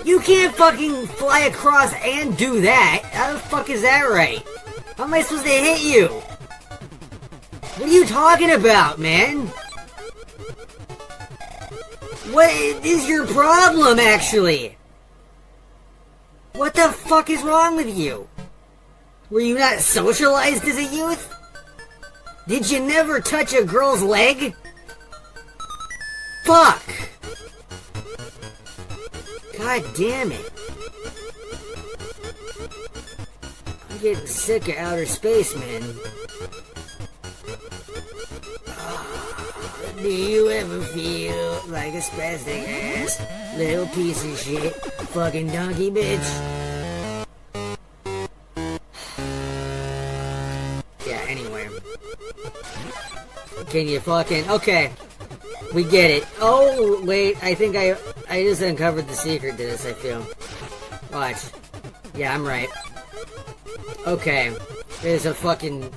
Speaker 1: You can't fucking fly across and do that. How the fuck is that right? How am I supposed to hit you? What are you talking about, man? What is your problem, actually? What the fuck is wrong with you? Were you not socialized as a youth? Did you never touch a girl's leg? Fuck! God damn it. I'm getting sick of outer space, man. Do you ever feel like a spastic ass little piece of shit fucking donkey bitch? Yeah, anyway. Can you fucking... Okay. We get it. Oh, wait. I think I just uncovered the secret to this, I feel. Watch. Yeah, I'm right. Okay. There's a fucking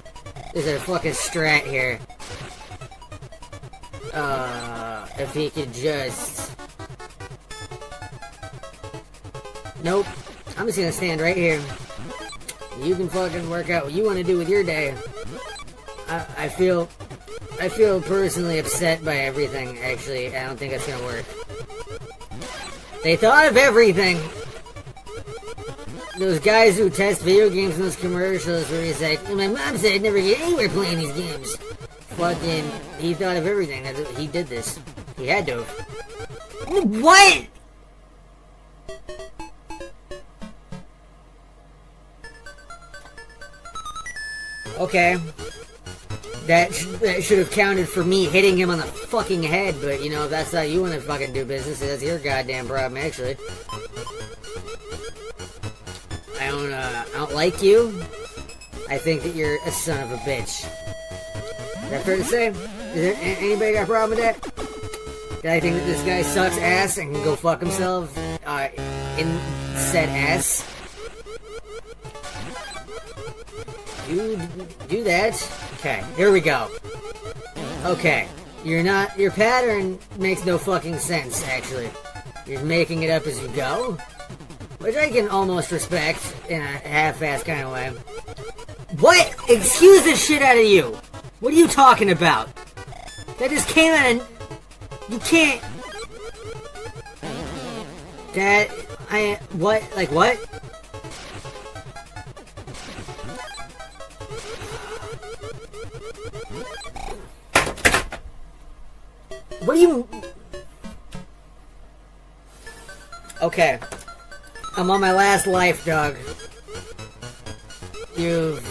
Speaker 1: strat here. If he could just... Nope. I'm just gonna stand right here. You can fucking work out what you want to do with your day. I feel personally upset by everything, actually. I don't think that's gonna work. They thought of everything! Those guys who test video games in those commercials where he's like, my mom said I'd never get anywhere playing these games. Fucking, he thought of everything. He did this. He had to. What? Okay. That should have counted for me hitting him on the fucking head, but you know, if that's how you want to fucking do business, that's your goddamn problem, actually. I don't like you. I think that you're a son of a bitch. Is that fair to say? Is there anybody got a problem with that? Did I think that this guy sucks ass and can go fuck himself in said ass? You do that? Okay, here we go. Okay, Your pattern makes no fucking sense, actually. You're making it up as you go, which I can almost respect in a half-assed kind of way. What? Excuse the shit out of you! What are you talking about? That just came out of... You can't... What? Like, what? What do you... Okay. I'm on my last life, dog. You've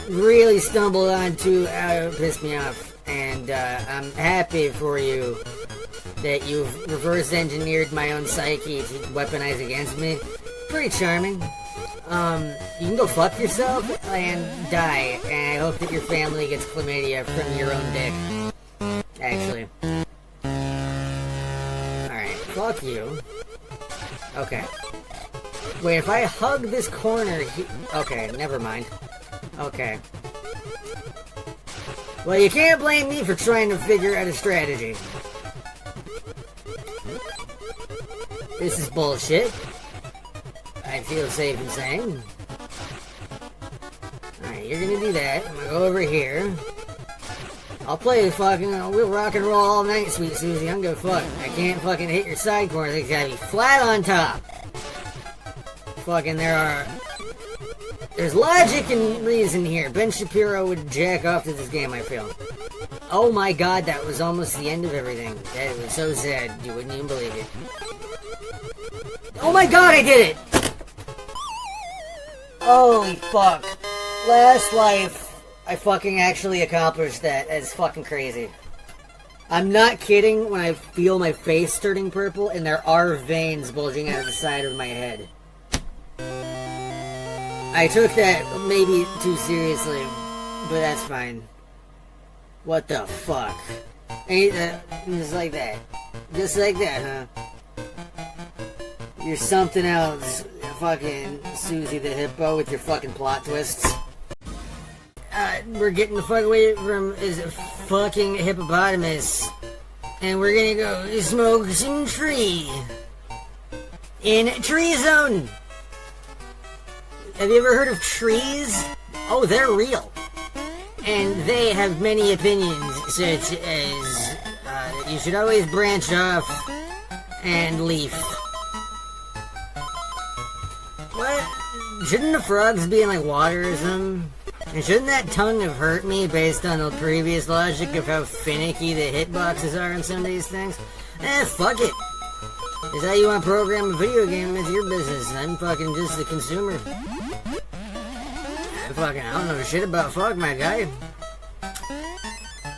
Speaker 1: really stumbled onto how to piss me off, and I'm happy for you that you've reverse engineered my own psyche to weaponize against me. Pretty charming. You can go fuck yourself and die, and I hope that your family gets chlamydia from your own dick. Actually. Alright, fuck you. Okay. Wait, if I hug this corner, okay, never mind. Okay. Well, you can't blame me for trying to figure out a strategy. This is bullshit. I feel safe in saying. Alright, you're gonna do that. I'm gonna go over here. I'll play fucking, we'll rock and roll all night, sweet Susie. I'm gonna fuck. I can't fucking hit your side corners. It's gotta be flat on top. Fucking there's logic and reason here. Ben Shapiro would jack off to this game, I feel. Oh my god, that was almost the end of everything. That was so sad. You wouldn't even believe it. Oh my god, I did it! Holy fuck. Last life, I fucking actually accomplished that. That's fucking crazy. I'm not kidding when I feel my face turning purple and there are veins bulging out of the side of my head. I took that maybe too seriously, but that's fine. What the fuck? Just like that. Just like that, huh? You're something else, fucking Susie the Hippo with your fucking plot twists. We're getting the fuck away from his fucking hippopotamus. And we're gonna go smoke some tree. In Tree Zone! Have you ever heard of trees? Oh, they're real. And they have many opinions, such as that you should always branch off and leaf. What? Shouldn't the frogs be in like water or something? And shouldn't that tongue have hurt me based on the previous logic of how finicky the hitboxes are in some of these things? Fuck it. Is how you want to program a video game, it's your business. I'm fucking just the consumer. I don't know shit about fuck, my guy.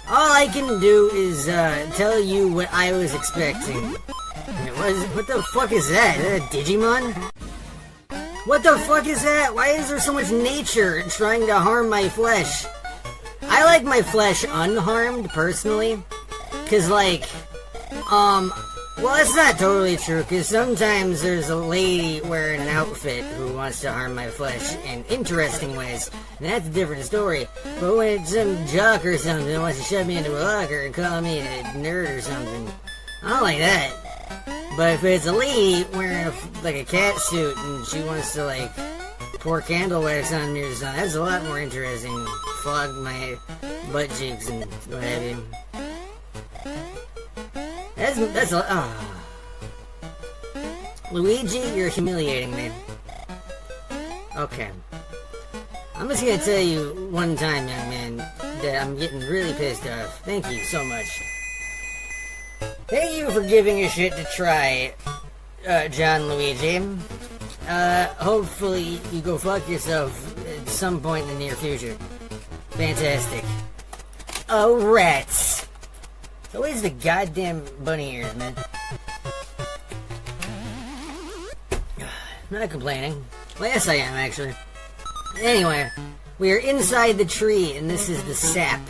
Speaker 1: All I can do is tell you what I was expecting. What the fuck is that? Is that a Digimon? What the fuck is that? Why is there so much nature trying to harm my flesh? I like my flesh unharmed, personally. Cause like, well, it's not totally true, because sometimes there's a lady wearing an outfit who wants to harm my flesh in interesting ways, and that's a different story. But when it's some jock or something that wants to shove me into a locker and call me a nerd or something, I don't like that. But if it's a lady wearing like a cat suit and she wants to like pour candle wax on me or something, that's a lot more interesting. Fog my butt cheeks and what have you. That's a Luigi, you're humiliating me. Okay. I'm just gonna tell you one time, young man, that I'm getting really pissed off. Thank you so much. Thank you for giving a shit to try, John Luigi. Hopefully you go fuck yourself at some point in the near future. Fantastic. Oh, rats. It's always the goddamn bunny ears, man. Not complaining. Well, yes I am, actually. Anyway, we are inside the tree, and this is the sap.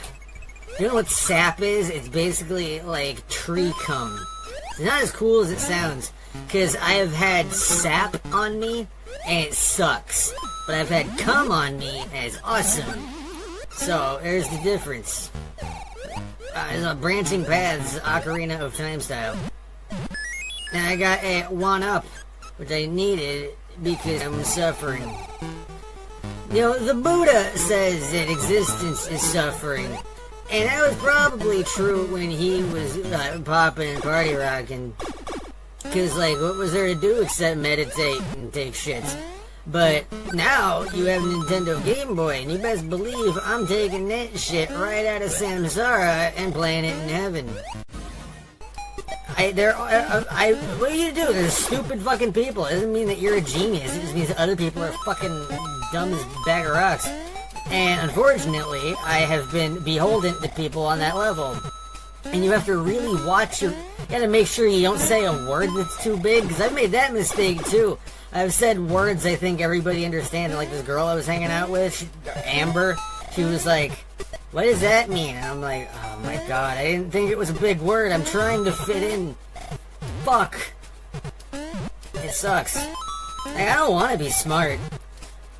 Speaker 1: You know what sap is? It's basically like tree cum. It's not as cool as it sounds, because I have had sap on me, and it sucks. But I've had cum on me, and it's awesome. So, there's the difference. It's a Branching Paths Ocarina of Time style. And I got a 1-up, which I needed because I'm suffering. You know, the Buddha says that existence is suffering. And that was probably true when he was popping and party rocking. Because, like, what was there to do except meditate and take shits? But now you have a Nintendo Game Boy, and you best believe I'm taking that shit right out of samsara and playing it in heaven. What do you do? There's stupid fucking people. It doesn't mean that you're a genius. It just means that other people are fucking dumb as a bag of rocks. And unfortunately, I have been beholden to people on that level. And you have to really watch you gotta make sure you don't say a word that's too big, because I've made that mistake too. I've said words I think everybody understands. Like this girl I was hanging out with, Amber, she was like, what does that mean? And I'm like, oh my god, I didn't think it was a big word. I'm trying to fit in. Fuck. It sucks. Like, I don't want to be smart.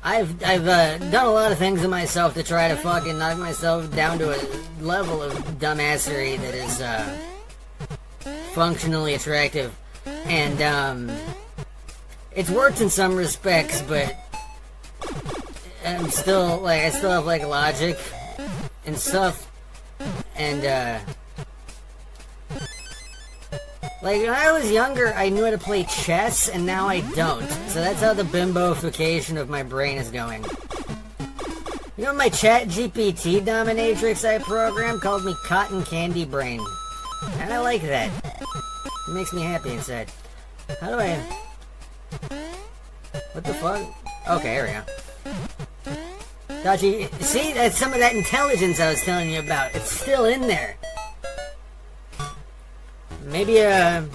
Speaker 1: I've done a lot of things to myself to try to fucking knock myself down to a level of dumbassery that is functionally attractive. And it's worked in some respects, but I still have like logic and stuff. And like when I was younger, I knew how to play chess, and now I don't. So that's how the bimboification of my brain is going. You know, my chat GPT dominatrix I programmed called me Cotton Candy Brain. And I like that. It makes me happy inside. How do I... What the fuck? Okay, here we go. Thought you... See, that's some of that intelligence I was telling you about. It's still in there. Maybe a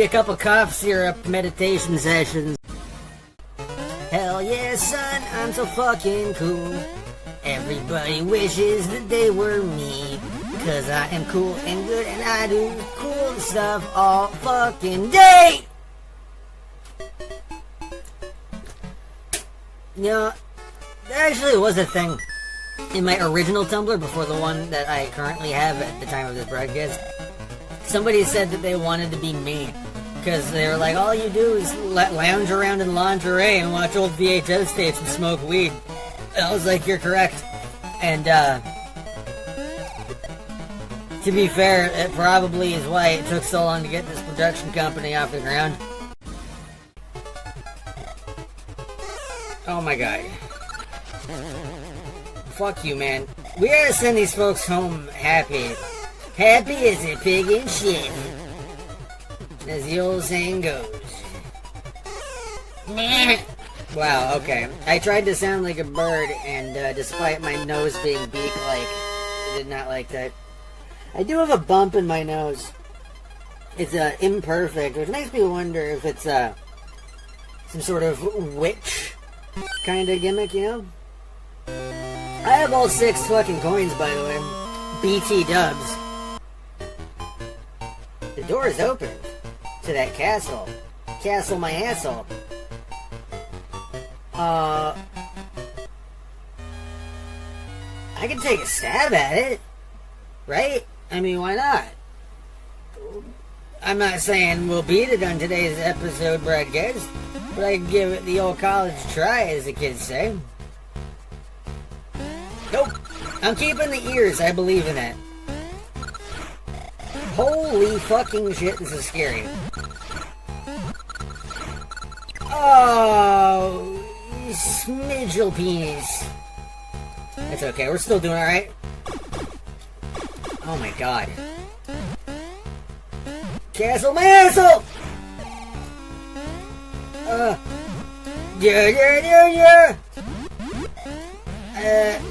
Speaker 1: couple cough syrup meditation sessions. Hell yeah, son, I'm so fucking cool. Everybody wishes that they were me. Cause I am cool and good and I do cool stuff all fucking day! You know, there actually was a thing in my original Tumblr before the one that I currently have at the time of this broadcast. Somebody said that they wanted to be me. Because they were like, all you do is lounge around in lingerie and watch old VHS tapes and smoke weed. And I was like, you're correct. And, to be fair, it probably is why it took so long to get this production company off the ground. Oh my god. Fuck you, man. We gotta send these folks home happy. Happy as a pig in shit. As the old saying goes. Wow, okay. I tried to sound like a bird, and despite my nose being beak-like, I did not like that. I do have a bump in my nose. It's imperfect, which makes me wonder if it's some sort of witch kind of gimmick, you know? I have all 6 fucking coins, by the way. BT dubs. The door is open to that castle. Castle my asshole. I can take a stab at it. Right? I mean, why not? I'm not saying we'll beat it on today's episode broadcast, but I can give it the old college try, as the kids say. Nope. I'm keeping the ears. I believe in that. Holy fucking shit, this is scary. Oh, you smidgel penis. That's okay, we're still doing alright. Oh my god. Castle my asshole! Yeah.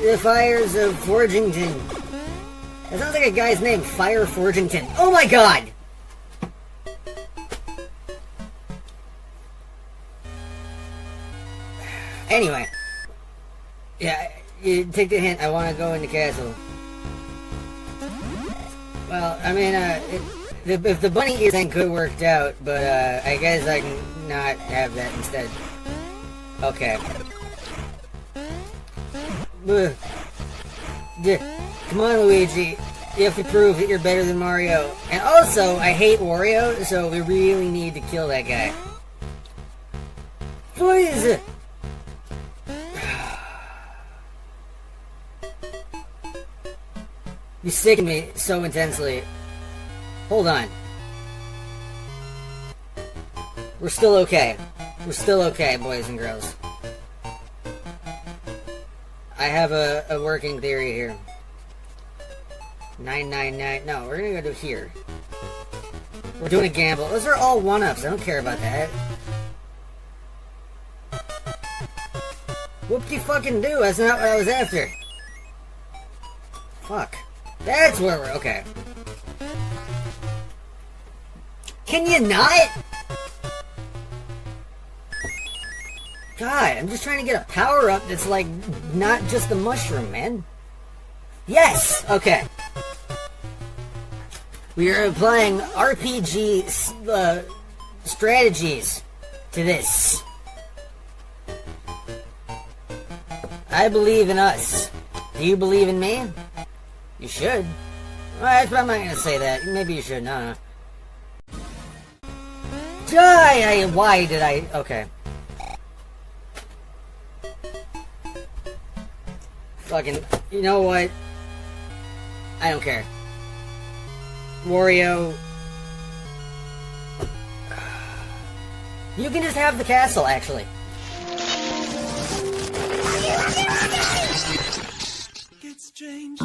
Speaker 1: The fires of Forgington. That sounds like a guy's name, Fire Forgington. Oh my god! Anyway. Yeah, you take the hint. I want to go in the castle. Well, I mean, if the bunny ear thing could worked out, but I guess I can not have that instead. Okay. Come on, Luigi. You have to prove that you're better than Mario. And also, I hate Wario, so we really need to kill that guy. Please! You sicken me so intensely. Hold on. We're still okay. We're still okay, boys and girls. I have a working theory here. 999. No, we're gonna go to here. We're doing a gamble. Those are all one-ups. I don't care about that. Whoop-de-fucking-do. That's not what I was after. Fuck. That's where we're... Okay. Can you not? God, I'm just trying to get a power-up that's, like, not just a mushroom, man. Yes! Okay. We are applying RPG strategies to this. I believe in us. Do you believe in me? You should. Well, I'm not gonna say that. Maybe you should. No. Why did I... Okay. Fucking... You know what? I don't care. Wario... You can just have the castle, actually.
Speaker 3: It's strange.